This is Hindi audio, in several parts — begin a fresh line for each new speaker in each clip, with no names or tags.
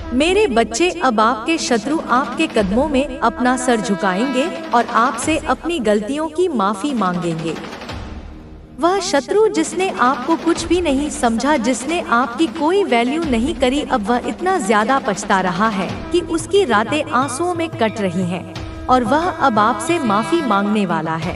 मेरे बच्चे, अब आपके शत्रु आपके कदमों में अपना सर झुकाएंगे और आपसे अपनी गलतियों की माफी मांगेंगे। वह शत्रु जिसने आपको कुछ भी नहीं समझा, जिसने आपकी कोई वैल्यू नहीं करी, अब वह इतना ज्यादा पछता रहा है कि उसकी रातें आंसुओं में कट रही हैं और वह अब आपसे माफी मांगने वाला है।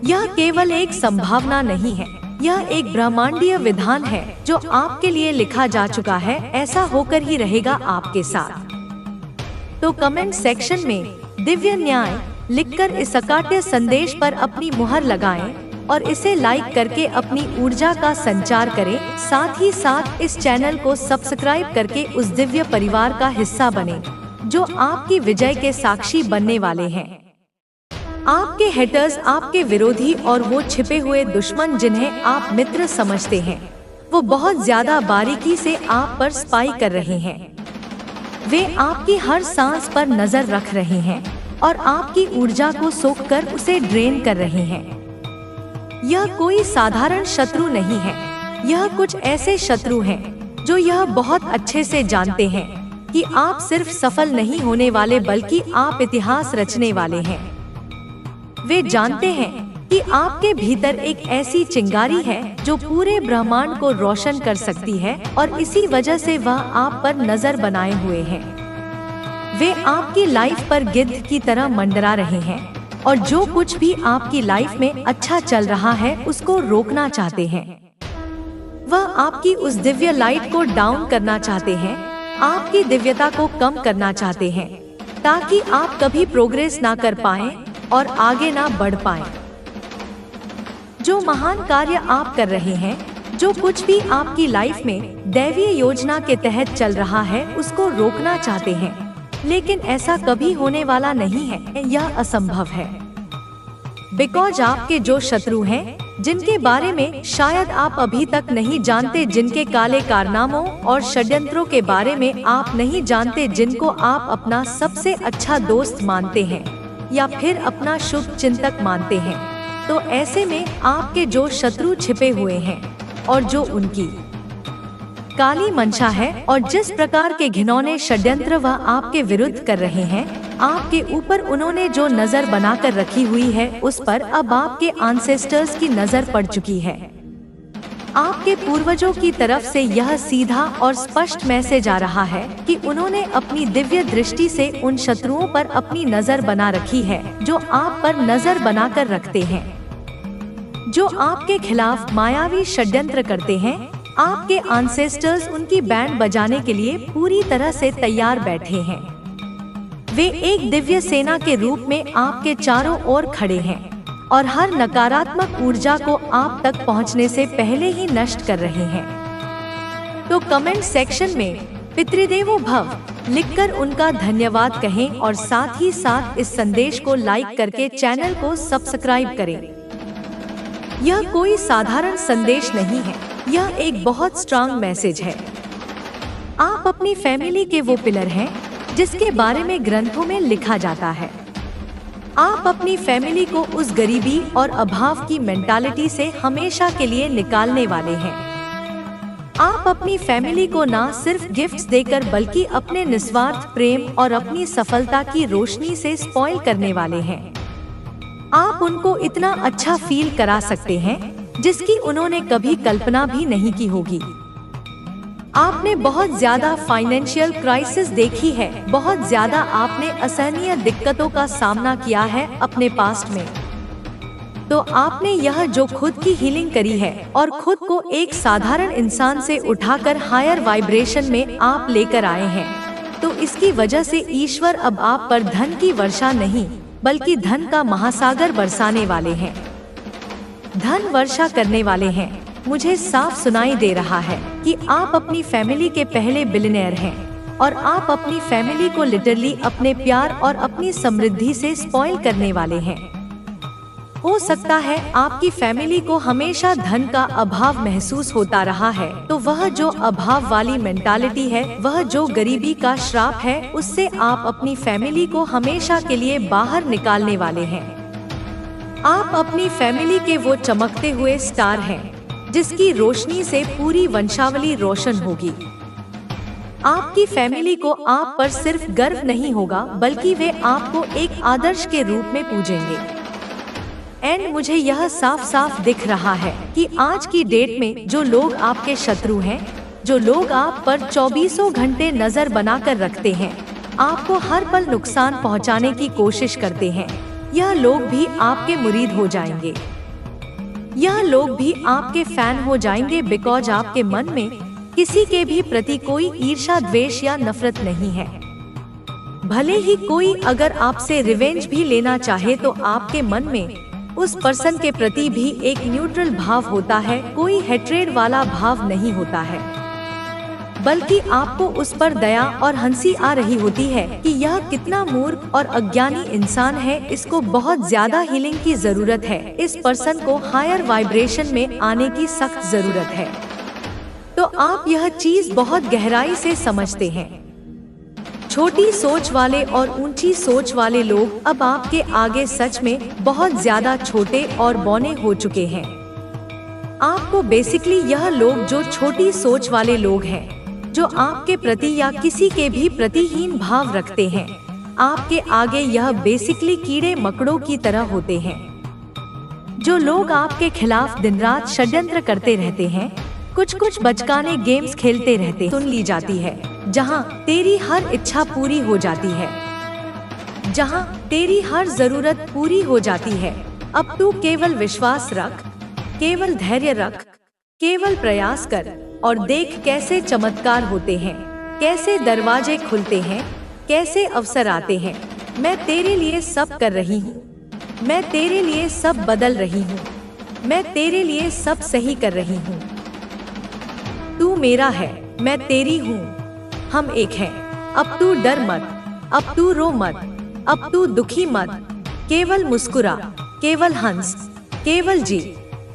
यह केवल एक संभावना नहीं है, यह एक ब्रह्मांडीय विधान है जो आपके लिए लिखा जा चुका है। ऐसा होकर ही रहेगा आपके साथ। तो कमेंट सेक्शन में दिव्य न्याय लिखकर इस अकाट्य संदेश पर अपनी मुहर लगाएं और इसे लाइक करके अपनी ऊर्जा का संचार करें। साथ ही साथ इस चैनल को सब्सक्राइब करके उस दिव्य परिवार का हिस्सा बने जो आपकी विजय के साक्षी बनने वाले हैं। आपके हेटर्स, आपके विरोधी और वो छिपे हुए दुश्मन जिन्हें आप मित्र समझते हैं, वो बहुत ज्यादा बारीकी से आप पर स्पाई कर रहे हैं। वे आपकी हर सांस पर नजर रख रहे हैं और आपकी ऊर्जा को सोखकर उसे ड्रेन कर रहे हैं। यह कोई साधारण शत्रु नहीं है, यह कुछ ऐसे शत्रु हैं जो यह बहुत अच्छे से जानते हैं कि आप सिर्फ सफल नहीं होने वाले बल्कि आप इतिहास रचने वाले हैं। वे जानते हैं कि आपके भीतर एक ऐसी चिंगारी है जो पूरे ब्रह्मांड को रोशन कर सकती है और इसी वजह से वह आप पर नजर बनाए हुए हैं। वे आपकी लाइफ पर गिद्ध की तरह मंडरा रहे हैं और जो कुछ भी आपकी लाइफ में अच्छा चल रहा है उसको रोकना चाहते हैं। वह आपकी उस दिव्य लाइट को डाउन करना चाहते हैं, आपकी दिव्यता को कम करना चाहते हैं ताकि आप कभी प्रोग्रेस ना कर पाएं और आगे ना बढ़ पाएं। जो महान कार्य आप कर रहे हैं, जो कुछ भी आपकी लाइफ में दैवीय योजना के तहत चल रहा है, उसको रोकना चाहते हैं, लेकिन ऐसा कभी होने वाला नहीं है, यह असंभव है। बिकॉज आपके जो शत्रु हैं, जिनके बारे में शायद आप अभी तक नहीं जानते, जिनके काले कारनामों और षड्यंत्रों के बारे में आप नहीं जानते, जिनको आप अपना सबसे अच्छा दोस्त मानते हैं या फिर अपना शुभ चिंतक मानते हैं, तो ऐसे में आपके जो शत्रु छिपे हुए हैं और जो उनकी काली मंशा है और जिस प्रकार के घिनौने षड्यंत्र वह आपके विरुद्ध कर रहे हैं, आपके ऊपर उन्होंने जो नजर बनाकर रखी हुई है, उस पर अब आपके एंसेस्टर्स की नजर पड़ चुकी है। आपके पूर्वजों की तरफ से यह सीधा और स्पष्ट मैसेज आ रहा है कि उन्होंने अपनी दिव्य दृष्टि से उन शत्रुओं पर अपनी नजर बना रखी है जो आप पर नजर बनाकर रखते हैं, जो आपके खिलाफ मायावी षड्यंत्र करते हैं। आपके एंसेस्टर्स उनकी बैंड बजाने के लिए पूरी तरह से तैयार बैठे हैं। वे एक दिव्य सेना के रूप में आपके चारों ओर खड़े हैं और हर नकारात्मक ऊर्जा को आप तक पहुंचने से पहले ही नष्ट कर रहे हैं। तो कमेंट सेक्शन में पितृदेवो भव लिखकर उनका धन्यवाद कहें और साथ ही साथ इस संदेश को लाइक करके चैनल को सब्सक्राइब करें। यह कोई साधारण संदेश नहीं है, यह एक बहुत स्ट्रांग मैसेज है। आप अपनी फैमिली के वो पिलर हैं जिसके बारे में ग्रंथों में लिखा जाता है। आप अपनी फैमिली को उस गरीबी और अभाव की मेंटालिटी से हमेशा के लिए निकालने वाले हैं। आप अपनी फैमिली को ना सिर्फ गिफ्ट्स देकर बल्कि अपने निस्वार्थ प्रेम और अपनी सफलता की रोशनी से स्पॉइल करने वाले हैं। आप उनको इतना अच्छा फील करा सकते हैं जिसकी उन्होंने कभी कल्पना भी नहीं की होगी। आपने बहुत ज्यादा फाइनेंशियल क्राइसिस देखी है, बहुत ज्यादा आपने असहनीय दिक्कतों का सामना किया है अपने पास्ट में। तो आपने यह जो खुद की हीलिंग करी है और खुद को एक साधारण इंसान से उठाकर हायर वाइब्रेशन में आप लेकर आए हैं, तो इसकी वजह से ईश्वर अब आप पर धन की वर्षा नहीं बल्कि धन का महासागर बरसाने वाले हैं, धन वर्षा करने वाले हैं। मुझे साफ सुनाई दे रहा है कि आप अपनी फैमिली के पहले बिलियनेयर हैं और आप अपनी फैमिली को लिटरली अपने प्यार और अपनी समृद्धि से स्पॉइल करने वाले हैं। हो सकता है आपकी फैमिली को हमेशा धन का अभाव महसूस होता रहा है, तो वह जो अभाव वाली मेंटालिटी है, वह जो गरीबी का श्राप है, उससे आप अपनी फैमिली को हमेशा के लिए बाहर निकालने वाले हैं। आप अपनी फैमिली के वो चमकते हुए स्टार हैं जिसकी रोशनी से पूरी वंशावली रोशन होगी। आपकी फैमिली को आप पर सिर्फ गर्व नहीं होगा, बल्कि वे आपको एक आदर्श के रूप में पूजेंगे। एंड मुझे यह साफ साफ दिख रहा है कि आज की डेट में जो लोग आपके शत्रु हैं, जो लोग आप पर 24 घंटे नजर बनाकर रखते हैं, आपको हर पल नुकसान पहुंचाने की कोशिश करते हैं, यह लोग भी आपके मुरीद हो जाएंगे। यह लोग भी आपके फैन हो जाएंगे, बिकॉज आपके मन में किसी के भी प्रति कोई ईर्ष्या, द्वेष या नफरत नहीं है। भले ही कोई अगर आपसे रिवेंज भी लेना चाहे तो आपके मन में उस पर्सन के प्रति भी एक न्यूट्रल भाव होता है, कोई हेट्रेड वाला भाव नहीं होता है, बल्कि आपको उस पर दया और हंसी आ रही होती है कि यह कितना मूर्ख और अज्ञानी इंसान है, इसको बहुत ज्यादा हीलिंग की जरूरत है, इस पर्सन को हायर वाइब्रेशन में आने की सख्त जरूरत है। तो आप यह चीज बहुत गहराई से समझते हैं। छोटी सोच वाले और ऊंची सोच वाले लोग अब आपके आगे सच में बहुत ज्यादा छोटे और बौने हो चुके हैं। आपको बेसिकली यह लोग जो छोटी सोच वाले लोग हैं, जो आपके प्रति या किसी के भी प्रतिहीन भाव रखते हैं, आपके आगे यह बेसिकली कीड़े मकड़ों की तरह होते हैं। जो लोग आपके खिलाफ दिन रात षड्यंत्र करते रहते हैं, कुछ कुछ बचकाने गेम्स खेलते रहते, सुन ली जाती है, जहां तेरी हर इच्छा पूरी हो जाती है, जहां तेरी हर जरूरत पूरी हो जाती है। अब तू केवल विश्वास रख, केवल धैर्य रख, केवल प्रयास कर और देख कैसे चमत्कार होते हैं, कैसे दरवाजे खुलते हैं, कैसे अवसर आते हैं। मैं तेरे लिए सब कर रही हूँ, मैं तेरे लिए सब बदल रही हूँ, मैं तेरे लिए सब सही कर रही हूँ। तू मेरा है, मैं तेरी हूँ, हम एक हैं। अब तू डर मत, अब तू रो मत, अब तू दुखी मत, केवल मुस्कुरा, केवल हंस, केवल जी,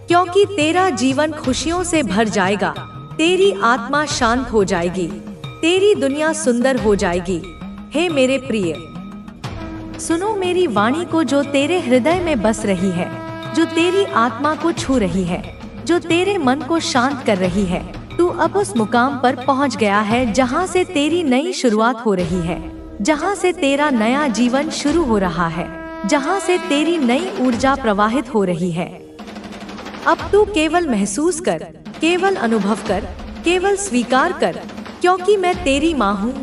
क्योंकि तेरा जीवन खुशियों से भर जाएगा, तेरी आत्मा शांत हो जाएगी, तेरी दुनिया सुंदर हो जाएगी। हे मेरे प्रिय, सुनो मेरी वाणी को जो तेरे हृदय में बस रही है, जो तेरी आत्मा को छू रही है, जो तेरे मन को शांत कर रही है। तू अब उस मुकाम पर पहुंच गया है जहां से तेरी नई शुरुआत हो रही है, जहां से तेरा नया जीवन शुरू हो रहा है, जहां से तेरी नई ऊर्जा प्रवाहित हो रही है। अब तू केवल महसूस कर, केवल अनुभव कर, केवल स्वीकार कर, क्योंकि मैं तेरी माँ हूँ।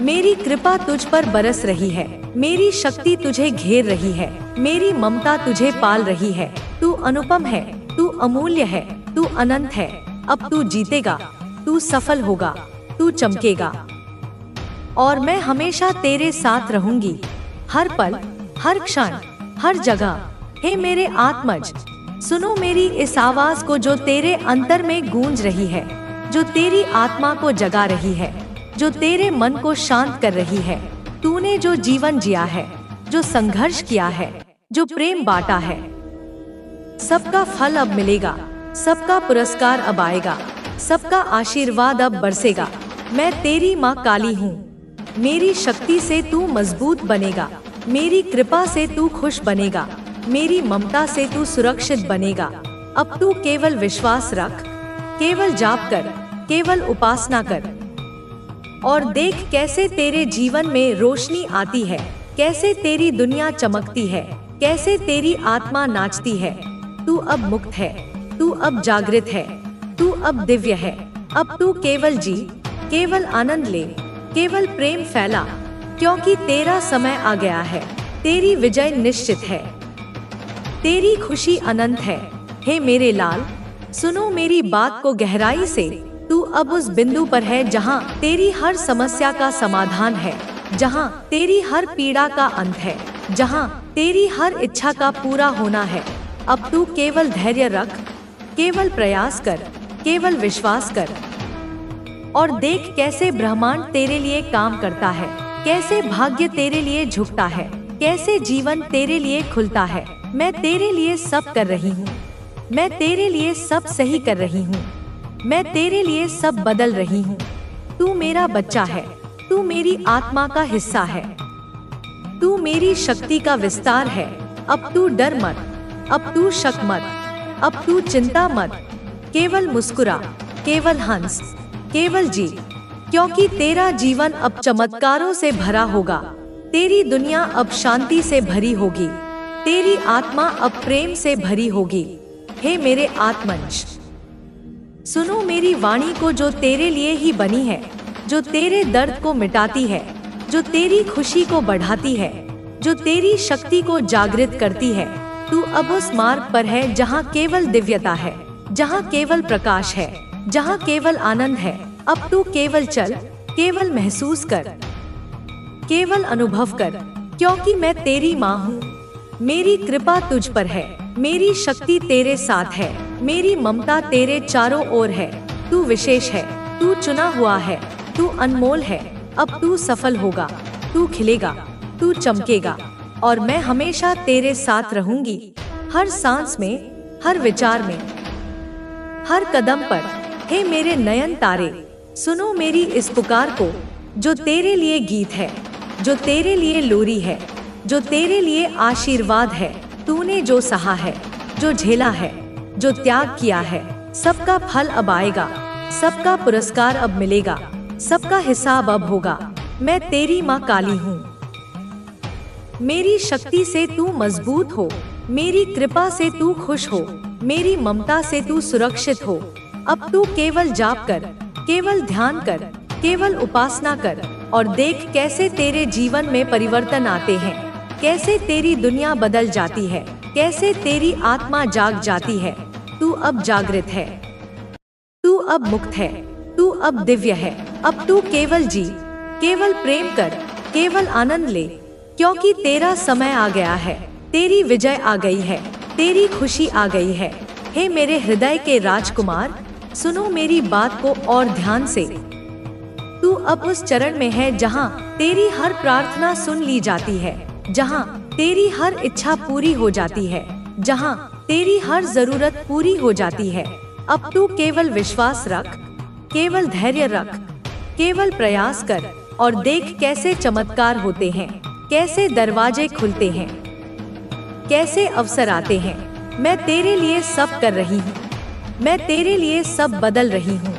मेरी कृपा तुझ पर बरस रही है, मेरी शक्ति तुझे घेर रही है, मेरी ममता तुझे पाल रही है। तू अनुपम है, तू अमूल्य है, तू अनंत है। अब तू जीतेगा, तू सफल होगा, तू चमकेगा, और मैं हमेशा तेरे साथ रहूंगी, हर पल, हर क्षण, हर जगह। हे मेरे आत्मज, सुनो मेरी इस आवाज को जो तेरे अंतर में गूंज रही है, जो तेरी आत्मा को जगा रही है, जो तेरे मन को शांत कर रही है। तूने जो जीवन जिया है, जो संघर्ष किया है, जो प्रेम बांटा है, सबका फल अब मिलेगा, सबका पुरस्कार अब आएगा, सबका आशीर्वाद अब बरसेगा। मैं तेरी माँ काली हूँ, मेरी शक्ति से तू मजबूत बनेगा, मेरी कृपा से तू खुश बनेगा, मेरी ममता से तू सुरक्षित बनेगा। अब तू केवल विश्वास रख, केवल जाप कर, केवल उपासना कर, और देख कैसे तेरे जीवन में रोशनी आती है, कैसे तेरी दुनिया चमकती है, कैसे तेरी आत्मा नाचती है। तू अब मुक्त है, तू अब जागृत है, तू अब दिव्य है। अब तू केवल जी, केवल आनंद ले, केवल प्रेम फैला, क्योंकि तेरा समय आ गया है, तेरी विजय निश्चित है, तेरी खुशी अनंत है। हे मेरे लाल, सुनो मेरी बात को गहराई से। तू अब उस बिंदु पर है जहां तेरी हर समस्या का समाधान है, जहां तेरी हर पीड़ा का अंत है, जहां तेरी हर इच्छा का पूरा होना है। अब तू केवल धैर्य रख, केवल प्रयास कर, केवल विश्वास कर, और देख कैसे ब्रह्मांड तेरे लिए काम करता है, कैसे भाग्य तेरे लिए झुकता है, कैसे जीवन तेरे लिए खुलता है। मैं तेरे लिए सब कर रही हूँ, मैं तेरे लिए सब सही कर रही हूँ, मैं तेरे लिए सब बदल रही हूँ। तू मेरा बच्चा है, तू मेरी आत्मा का हिस्सा है, तू मेरी शक्ति का विस्तार है। अब तू डर मत, अब तू शक मत, अब तू चिंता मत, केवल मुस्कुरा, केवल हंस, केवल जी, क्योंकि तेरा जीवन अब चमत्कारों से भरा होगा। तेरी दुनिया अब शांति से भरी होगी। तेरी आत्मा अब प्रेम से भरी होगी। हे मेरे आत्मंश, सुनो मेरी वाणी को जो तेरे लिए ही बनी है, जो तेरे दर्द को मिटाती है, जो तेरी खुशी को बढ़ाती है, जो तेरी शक्ति को जागृत करती है। तू अब उस मार्ग पर है जहाँ केवल दिव्यता है, जहाँ केवल प्रकाश है, जहाँ केवल आनंद है। अब तू केवल चल, केवल महसूस कर, केवल अनुभव कर, क्योंकि मैं तेरी माँ हूँ। मेरी कृपा तुझ पर है, मेरी शक्ति तेरे साथ है, मेरी ममता तेरे चारों ओर है। तू विशेष है, तू चुना हुआ है, तू अनमोल है। अब तू सफल होगा, तू खिलेगा, तू चमकेगा, और मैं हमेशा तेरे साथ रहूंगी। हर सांस में, हर विचार में, हर कदम पर। हे मेरे नयन तारे, सुनो मेरी इस पुकार को, जो तेरे लिए गीत है, जो तेरे लिए लोरी है, जो तेरे लिए आशीर्वाद है। तूने जो सहा है, जो झेला है, जो त्याग किया है, सबका फल अब आएगा, सबका पुरस्कार अब मिलेगा, सबका हिसाब अब होगा। मैं तेरी माँ काली हूँ। मेरी शक्ति से तू मजबूत हो, मेरी कृपा से तू खुश हो, मेरी ममता से तू सुरक्षित हो। अब तू केवल जाप कर, केवल ध्यान कर, केवल उपासना कर, और देख कैसे तेरे जीवन में परिवर्तन आते हैं, कैसे तेरी दुनिया बदल जाती है, कैसे तेरी आत्मा जाग जाती है। तू अब जागृत है, तू अब मुक्त है, तू अब दिव्य है। अब तू केवल जी, केवल प्रेम कर, केवल आनंद ले, क्योंकि तेरा समय आ गया है, तेरी विजय आ गई है, तेरी खुशी आ गई है। हे मेरे हृदय के राजकुमार, सुनो मेरी बात को और ध्यान से। तू अब उस चरण में है जहाँ तेरी हर प्रार्थना सुन ली जाती है, जहाँ तेरी हर इच्छा पूरी हो जाती है, जहाँ तेरी हर जरूरत पूरी हो जाती है। अब तू केवल विश्वास रख, केवल धैर्य रख, केवल प्रयास कर, और देख कैसे चमत्कार होते हैं, कैसे दरवाजे खुलते हैं, कैसे अवसर आते हैं। मैं तेरे लिए सब कर रही हूँ, मैं तेरे लिए सब बदल रही हूँ,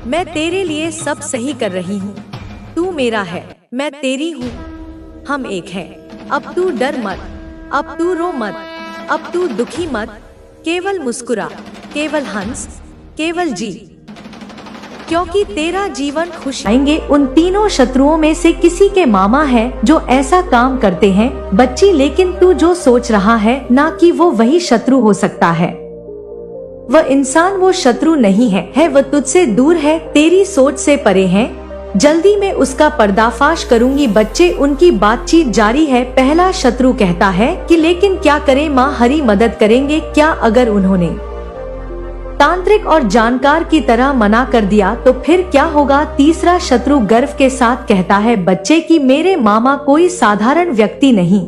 मैं तेरे लिए सब सही कर रही हूँ। तू मेरा है, मैं तेरी हूँ, हम एक हैं। अब तू डर मत, अब तू रो मत, अब तू दुखी मत, केवल मुस्कुरा, केवल हंस, केवल जी, क्योंकि तेरा जीवन खुश आएंगे। उन तीनों शत्रुओं में से किसी के मामा है जो ऐसा काम करते हैं बच्ची, लेकिन तू जो सोच रहा है ना कि वो वही शत्रु हो सकता है। वह इंसान वो शत्रु नहीं है, वह तुझसे दूर है, तेरी सोच से परे है। जल्दी मैं उसका पर्दाफाश करूंगी। बच्चे, उनकी बातचीत जारी है। पहला शत्रु कहता है कि लेकिन क्या करें माँ, हरी मदद करेंगे क्या? अगर उन्होंने तांत्रिक और जानकार की तरह मना कर दिया तो फिर क्या होगा? तीसरा शत्रु गर्व के साथ कहता है बच्चे कि मेरे मामा कोई साधारण व्यक्ति नहीं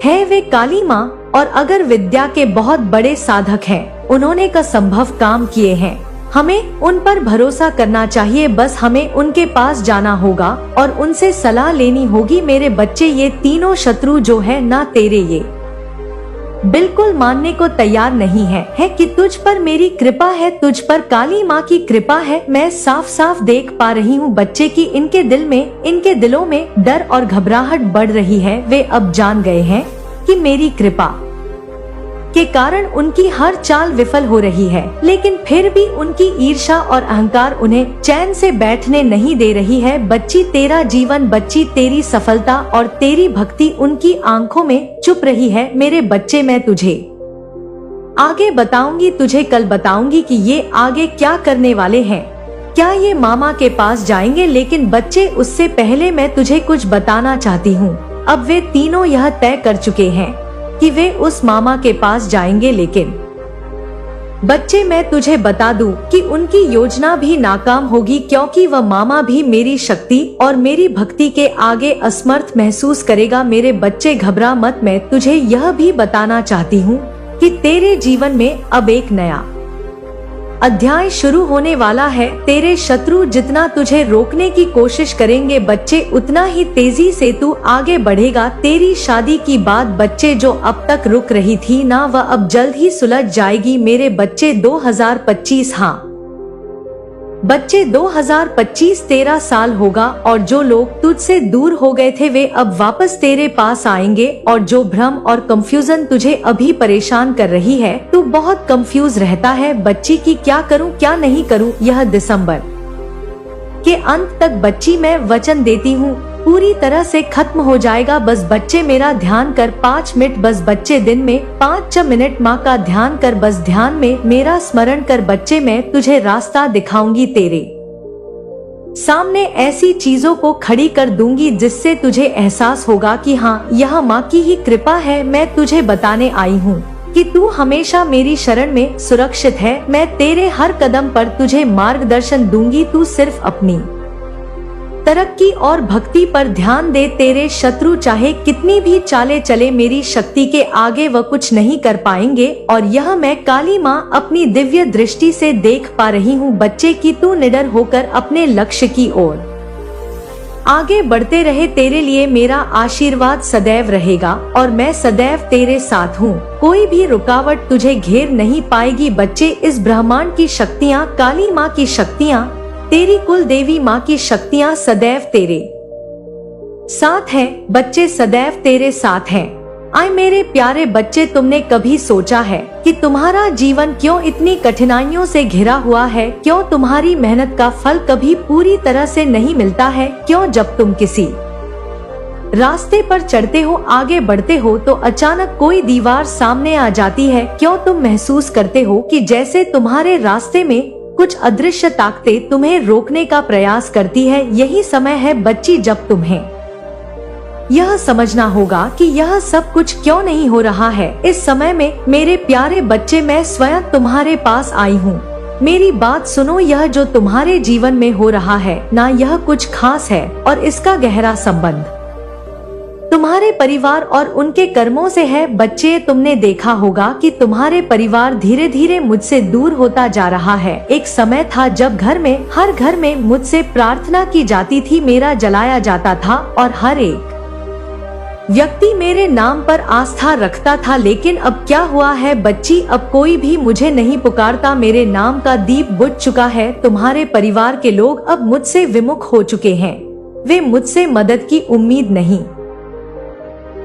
है, वे काली माँ और अगर विद्या के बहुत बड़े साधक हैं। उन्होंने का संभव काम किए हैं, हमें उन पर भरोसा करना चाहिए। बस हमें उनके पास जाना होगा और उनसे सलाह लेनी होगी। मेरे बच्चे, ये तीनों शत्रु जो है ना तेरे, ये बिल्कुल मानने को तैयार नहीं है कि तुझ पर मेरी कृपा है, तुझ पर काली माँ की कृपा है। मैं साफ साफ देख पा रही हूँ बच्चे की इनके दिल में, इनके दिलों में डर और घबराहट बढ़ रही है। वे अब जान गए हैं कि मेरी कृपा के कारण उनकी हर चाल विफल हो रही है, लेकिन फिर भी उनकी ईर्ष्या और अहंकार उन्हें चैन से बैठने नहीं दे रही है। बच्ची, तेरा जीवन, बच्ची, तेरी सफलता और तेरी भक्ति उनकी आंखों में छुप रही है। मेरे बच्चे, मैं तुझे आगे बताऊंगी, तुझे कल बताऊंगी कि ये आगे क्या करने वाले हैं। क्या ये मामा के पास जाएंगे? लेकिन बच्चे, उससे पहले मैं तुझे कुछ बताना चाहती हूँ। अब वे तीनों यह तय कर चुके हैं कि वे उस मामा के पास जाएंगे, लेकिन बच्चे, मैं तुझे बता दूं कि उनकी योजना भी नाकाम होगी, क्योंकि वह मामा भी मेरी शक्ति और मेरी भक्ति के आगे असमर्थ महसूस करेगा। मेरे बच्चे, घबरा मत। मैं तुझे यह भी बताना चाहती हूँ कि तेरे जीवन में अब एक नया अध्याय शुरू होने वाला है। तेरे शत्रु जितना तुझे रोकने की कोशिश करेंगे बच्चे, उतना ही तेजी से तू आगे बढ़ेगा। तेरी शादी की बात बच्चे जो अब तक रुक रही थी ना, वह अब जल्द ही सुलझ जाएगी। मेरे बच्चे, 2025 हाँ बच्चे 2025 तेरा साल होगा और जो लोग तुझसे दूर हो गए थे वे अब वापस तेरे पास आएंगे और जो भ्रम और कंफ्यूजन तुझे अभी परेशान कर रही है, तू बहुत कंफ्यूज रहता है बच्ची की क्या करूं क्या नहीं करूं। यह दिसंबर के अंत तक बच्ची मैं वचन देती हूँ पूरी तरह से खत्म हो जाएगा। बस बच्चे मेरा ध्यान कर 5 मिनट, बस बच्चे दिन में 5 मिनट माँ का ध्यान कर, बस ध्यान में मेरा स्मरण कर बच्चे। मैं तुझे रास्ता दिखाऊंगी, तेरे सामने ऐसी चीजों को खड़ी कर दूंगी जिससे तुझे एहसास होगा कि हाँ, यह माँ की ही कृपा है। मैं तुझे बताने आई हूँ कि तू हमेशा मेरी शरण में सुरक्षित है। मैं तेरे हर कदम पर तुझे मार्गदर्शन दूंगी। तू सिर्फ अपनी तरक्की और भक्ति पर ध्यान दे। तेरे शत्रु चाहे कितनी भी चाले चले, मेरी शक्ति के आगे वह कुछ नहीं कर पाएंगे और यह मैं काली माँ अपनी दिव्य दृष्टि से देख पा रही हूँ बच्चे की। तू निडर होकर अपने लक्ष्य की ओर आगे बढ़ते रहे। तेरे लिए मेरा आशीर्वाद सदैव रहेगा और मैं सदैव तेरे साथ हूँ। कोई भी रुकावट तुझे घेर नहीं पाएगी बच्चे। इस ब्रह्मांड की शक्तियाँ, काली माँ की शक्तियाँ, तेरी कुल देवी माँ की शक्तियाँ सदैव तेरे साथ हैं बच्चे, सदैव तेरे साथ हैं। आए मेरे प्यारे बच्चे, तुमने कभी सोचा है कि तुम्हारा जीवन क्यों इतनी कठिनाइयों से घिरा हुआ है? क्यों तुम्हारी मेहनत का फल कभी पूरी तरह से नहीं मिलता है? क्यों जब तुम किसी रास्ते पर चढ़ते हो, आगे बढ़ते हो, तो अचानक कोई दीवार सामने आ जाती है? क्यों तुम महसूस करते हो कि जैसे तुम्हारे रास्ते में कुछ अदृश्य ताकतें तुम्हें रोकने का प्रयास करती है? यही समय है बच्ची जब तुम्हें यह समझना होगा कि यह सब कुछ क्यों नहीं हो रहा है। इस समय में मेरे प्यारे बच्चे, मैं स्वयं तुम्हारे पास आई हूँ। मेरी बात सुनो, यह जो तुम्हारे जीवन में हो रहा है ना, यह कुछ खास है और इसका गहरा संबंध तुम्हारे परिवार और उनके कर्मों से है बच्चे। तुमने देखा होगा कि तुम्हारे परिवार धीरे धीरे मुझसे दूर होता जा रहा है। एक समय था जब हर घर में मुझसे प्रार्थना की जाती थी, मेरा जलाया जाता था और हर एक व्यक्ति मेरे नाम पर आस्था रखता था। लेकिन अब क्या हुआ है बच्ची? अब कोई भी मुझे नहीं पुकारता। मेरे नाम का दीप बुझ चुका है। तुम्हारे परिवार के लोग अब मुझसे विमुख हो चुके हैं। वे मुझसे मदद की उम्मीद नहीं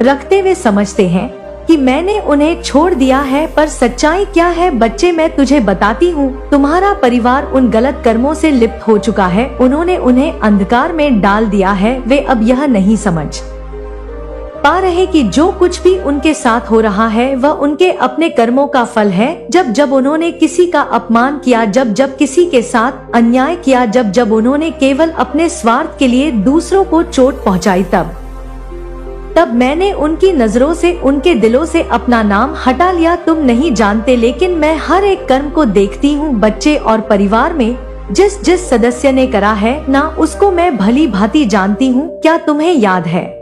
रखते। वे समझते हैं कि मैंने उन्हें छोड़ दिया है, पर सच्चाई क्या है बच्चे? मैं तुझे बताती हूँ। तुम्हारा परिवार उन गलत कर्मों से लिप्त हो चुका है। उन्होंने उन्हें अंधकार में डाल दिया है। वे अब यह नहीं समझ पा रहे कि जो कुछ भी उनके साथ हो रहा है वह उनके अपने कर्मों का फल है। जब उन्होंने किसी का अपमान किया, जब किसी के साथ अन्याय किया, जब उन्होंने केवल अपने स्वार्थ के लिए दूसरों को चोट पहुँचाई, तब मैंने उनकी नजरों से, उनके दिलों से अपना नाम हटा लिया। तुम नहीं जानते, लेकिन मैं हर एक कर्म को देखती हूँ बच्चे, और परिवार में जिस सदस्य ने करा है ना, उसको मैं भली भांति जानती हूँ। क्या तुम्हें याद है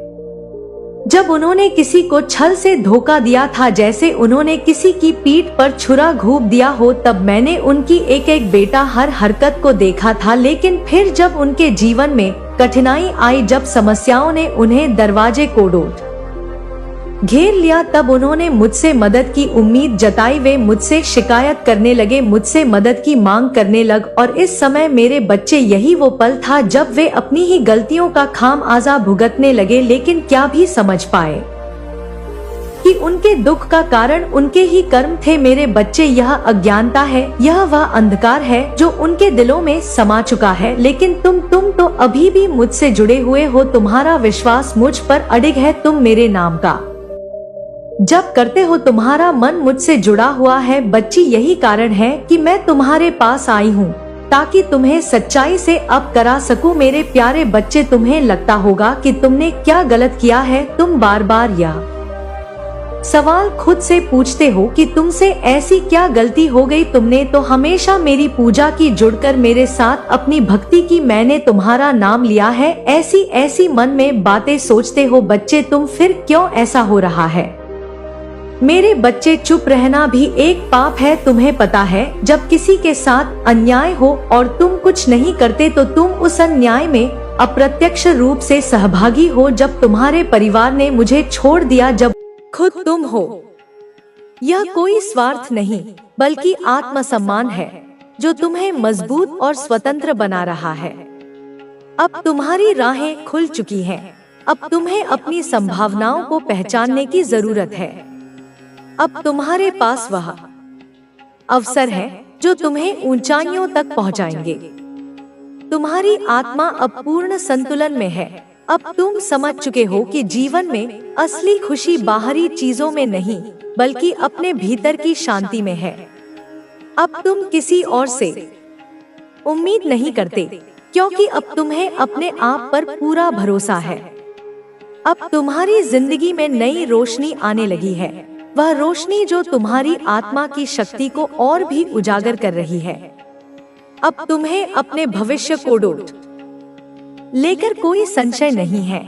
जब उन्होंने किसी को छल से धोखा दिया था, जैसे उन्होंने किसी की पीठ पर छुरा घूंप दिया हो? तब मैंने उनकी एक एक बेटा हर हरकत को देखा था। लेकिन फिर जब उनके जीवन में कठिनाई आई, जब समस्याओं ने उन्हें दरवाजे कोड़ोट घेर लिया, तब उन्होंने मुझसे मदद की उम्मीद जताई। वे मुझसे शिकायत करने लगे, मुझसे मदद की मांग करने लग। और इस समय मेरे बच्चे, यही वो पल था जब वे अपनी ही गलतियों का खामियाजा भुगतने लगे। लेकिन क्या भी समझ पाए कि उनके दुख का कारण उनके ही कर्म थे। मेरे बच्चे, यह अज्ञानता है, यह वह अंधकार है जो उनके दिलों में समा चुका है। लेकिन तुम तो अभी भी मुझसे जुड़े हुए हो। तुम्हारा विश्वास मुझ पर अडिग है। तुम मेरे नाम का जप करते हो, तुम्हारा मन मुझसे जुड़ा हुआ है बच्ची। यही कारण है कि मैं तुम्हारे पास आई हूँ, ताकि तुम्हें सच्चाई से अब करा सकूं। मेरे प्यारे बच्चे, तुम्हें लगता होगा कि तुमने क्या गलत किया है। तुम बार बार यह सवाल खुद से पूछते हो कि तुमसे ऐसी क्या गलती हो गई? तुमने तो हमेशा मेरी पूजा की, जुड़कर मेरे साथ अपनी भक्ति की। मैंने तुम्हारा नाम लिया है। ऐसी मन में बातें सोचते हो बच्चे। तुम फिर क्यों ऐसा हो रहा है? मेरे बच्चे, चुप रहना भी एक पाप है। तुम्हें पता है, जब किसी के साथ अन्याय हो और तुम कुछ नहीं करते तो तुम उस अन्याय में अप्रत्यक्ष रूप से सहभागी हो। जब तुम्हारे परिवार ने मुझे छोड़ दिया, जब खुद तुम हो, यह कोई स्वार्थ नहीं बल्कि आत्मसम्मान है। जो तुम्हें मजबूत और स्वतंत्र बना रहा है। अब तुम्हारी राहें खुल चुकी हैं। अब तुम्हें अपनी संभावनाओं को पहचानने की जरूरत है। अब तुम्हारे पास वह अवसर है जो तुम्हें ऊंचाइयों तक पहुंचाएंगे। तुम्हारी आत्मा अब पूर्ण संतुलन में है। अब तुम समझ चुके हो कि जीवन में असली खुशी बाहरी चीजों में नहीं, बल्कि अपने भीतर की शांति में है। अब तुम किसी और से उम्मीद नहीं करते, क्योंकि अब तुम्हें अपने आप पर पूरा भरोसा है। अब तुम्हारी जिंदगी में नई रोशनी आने लगी है, वह रोशनी जो तुम्हारी आत्मा की शक्ति को और भी उजागर कर रही है। अब तुम्हें अपने भविष्य को डोट लेकर कोई संशय नहीं है,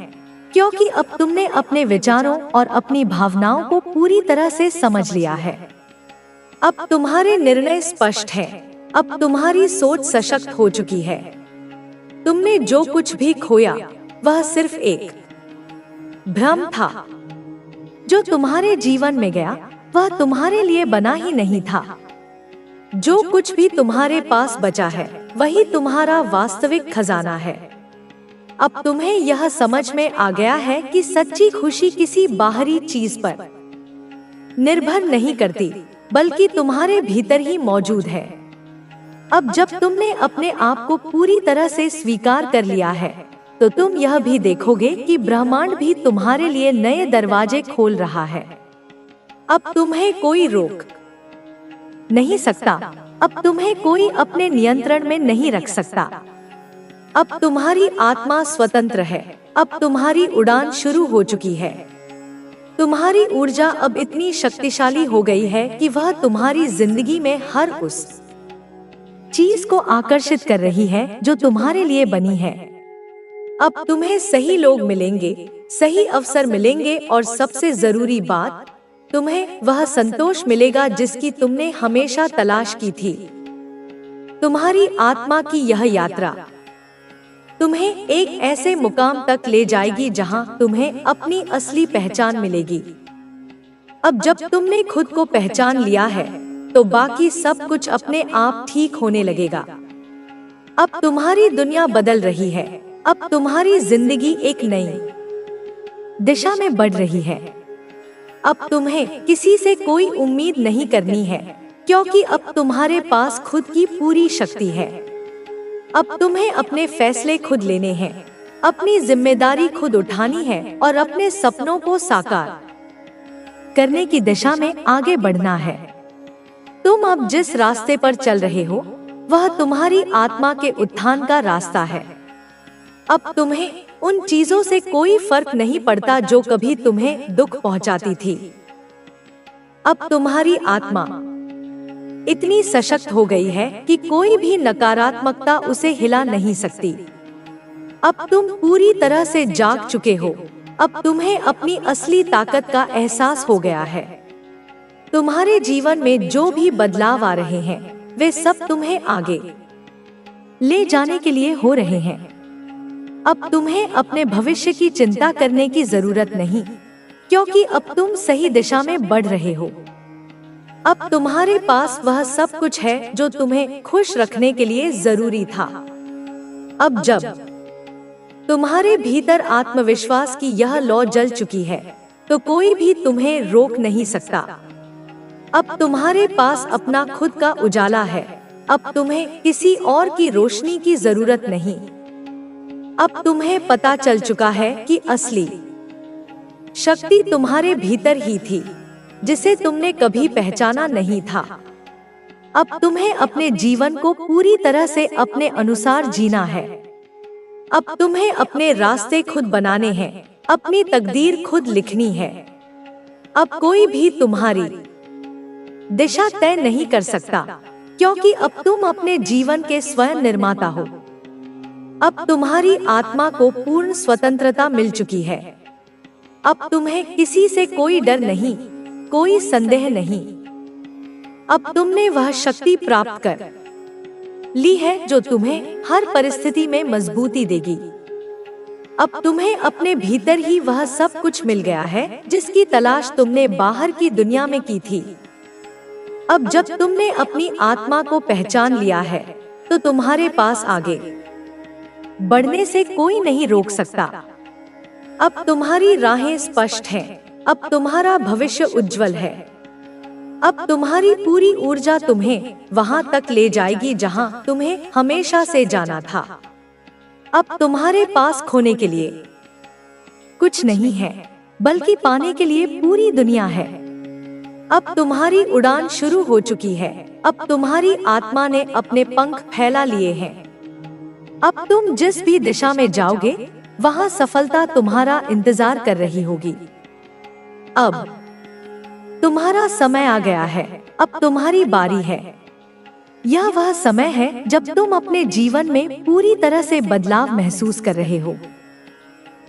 क्योंकि अब तुमने अपने विचारों और अपनी भावनाओं को पूरी तरह से समझ लिया है। अब तुम्हारे निर्णय स्पष्ट हैं। अब तुम्हारी सोच सशक्त हो चुकी है। तुमने जो कुछ भी खोया वह सिर्फ एक भ्रम था। जो तुम्हारे जीवन में गया वह तुम्हारे लिए बना ही नहीं था। जो कुछ भी तुम्हारे पास बचा है वही तुम्हारा वास्तविक खजाना है। अब तुम्हें यह समझ में आ गया है कि सच्ची खुशी किसी बाहरी चीज पर निर्भर नहीं करती, बल्कि तुम्हारे भीतर ही मौजूद है। अब जब तुमने अपने आप को पूरी तरह से स्वीकार कर लिया है, तो तुम यह भी देखोगे कि ब्रह्मांड भी तुम्हारे लिए नए दरवाजे खोल रहा है। अब तुम्हें कोई रोक नहीं सकता। अब तुम्हें कोई अपने नियंत्रण में नहीं रख सकता। अब तुम्हारी आत्मा स्वतंत्र है। अब तुम्हारी उड़ान शुरू हो चुकी है। तुम्हारी ऊर्जा अब इतनी शक्तिशाली हो गई है कि वह तुम्हारी जिंदगी में हर उस चीज को आकर्षित कर रही है जो तुम्हारे लिए बनी है। अब तुम्हें सही लोग मिलेंगे, सही अवसर मिलेंगे और सबसे जरूरी बात, तुम्हें वह संतोष मिलेगा जिसकी तुमने हमेशा तलाश की थी। तुम्हारी आत्मा की यह यात्रा तुम्हें एक ऐसे मुकाम तक ले जाएगी जहां तुम्हें अपनी असली पहचान मिलेगी। अब जब तुमने खुद को पहचान लिया है, तो बाकी सब कुछ अपने आप ठीक होने लगेगा। अब तुम्हारी दुनिया बदल रही है। अब तुम्हारी जिंदगी एक नई दिशा में बढ़ रही है। अब तुम्हें किसी से कोई उम्मीद नहीं करनी है, क्योंकि अब तुम्हारे पास खुद की पूरी शक्ति है। अब तुम्हें अपने फैसले खुद लेने हैं, अपनी जिम्मेदारी खुद उठानी है और अपने सपनों को साकार करने की दिशा में आगे बढ़ना है। तुम अब जिस रास्ते पर चल रहे हो, वह तुम्हारी आत्मा के उत्थान का रास्ता है। अब तुम्हें उन चीजों से कोई फर्क नहीं पड़ता जो कभी तुम्हें दुख पहुंचाती थी। अब तुम्हारी आत्मा इतनी सशक्त हो गई है कि कोई भी नकारात्मकता उसे हिला नहीं सकती। अब तुम पूरी तरह से जाग चुके हो। अब तुम्हें अपनी असली ताकत का एहसास हो गया है। तुम्हारे जीवन में जो भी बदलाव आ रहे हैं, वे सब तुम्हें आगे ले जाने के लिए हो रहे हैं। अब तुम्हें अपने भविष्य की चिंता करने की जरूरत नहीं, क्योंकि अब तुम सही दिशा में बढ़ रहे हो। अब तुम्हारे पास वह सब कुछ है जो तुम्हें खुश रखने के लिए जरूरी था। अब जब तुम्हारे भीतर आत्मविश्वास की यह लौ जल चुकी है, तो कोई भी तुम्हें रोक नहीं सकता। अब तुम्हारे पास अपना खुद का उजाला है। अब तुम्हें किसी और की रोशनी की जरूरत नहीं। अब तुम्हें पता चल चुका है कि असली शक्ति तुम्हारे भीतर ही थी, जिसे तुमने कभी पहचाना नहीं था। अब तुम्हें अपने जीवन को पूरी तरह से अपने अनुसार जीना है। अब तुम्हें अपने रास्ते खुद बनाने हैं, अपनी तकदीर खुद लिखनी है। अब कोई भी तुम्हारी दिशा तय नहीं कर सकता, क्योंकि अब तुम अपने जीवन के स्वयं निर्माता हो। अब तुम्हारी आत्मा को पूर्ण स्वतंत्रता मिल चुकी है। अब तुम्हें किसी से कोई डर नहीं, कोई संदेह नहीं। अब तुमने वह शक्ति प्राप्त कर ली है जो तुम्हें हर परिस्थिति में मजबूती देगी। अब तुम्हें अपने भीतर ही वह सब कुछ मिल गया है जिसकी तलाश तुमने बाहर की दुनिया में की थी। अब जब तुमने अपनी आत्मा को पहचान लिया है, तो तुम्हारे पास आगे बढ़ने से कोई नहीं रोक सकता। अब तुम्हारी राहें स्पष्ट हैं, अब तुम्हारा भविष्य उज्जवल है। अब तुम्हारी पूरी ऊर्जा तुम्हें वहां तक ले जाएगी जहां तुम्हें हमेशा से जाना था। अब तुम्हारे पास खोने के लिए कुछ नहीं है, बल्कि पाने के लिए पूरी दुनिया है। अब तुम्हारी उड़ान शुरू हो चुकी है। अब तुम्हारी आत्मा ने अपने पंख फैला लिए हैं। अब तुम जिस भी दिशा में जाओगे, वहां सफलता तुम्हारा इंतजार कर रही होगी। अब तुम्हारा समय आ गया है, अब तुम्हारी बारी है। यह वह समय है जब तुम अपने जीवन में पूरी तरह से बदलाव महसूस कर रहे हो।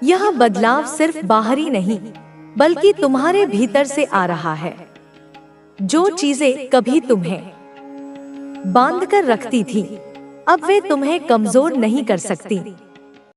यह बदलाव सिर्फ बाहरी नहीं, बल्कि तुम्हारे भीतर से आ रहा है। जो चीजें कभी तुम्हें बांध कर रखती थी, अब वे तुम्हें कमजोर नहीं कर सकती।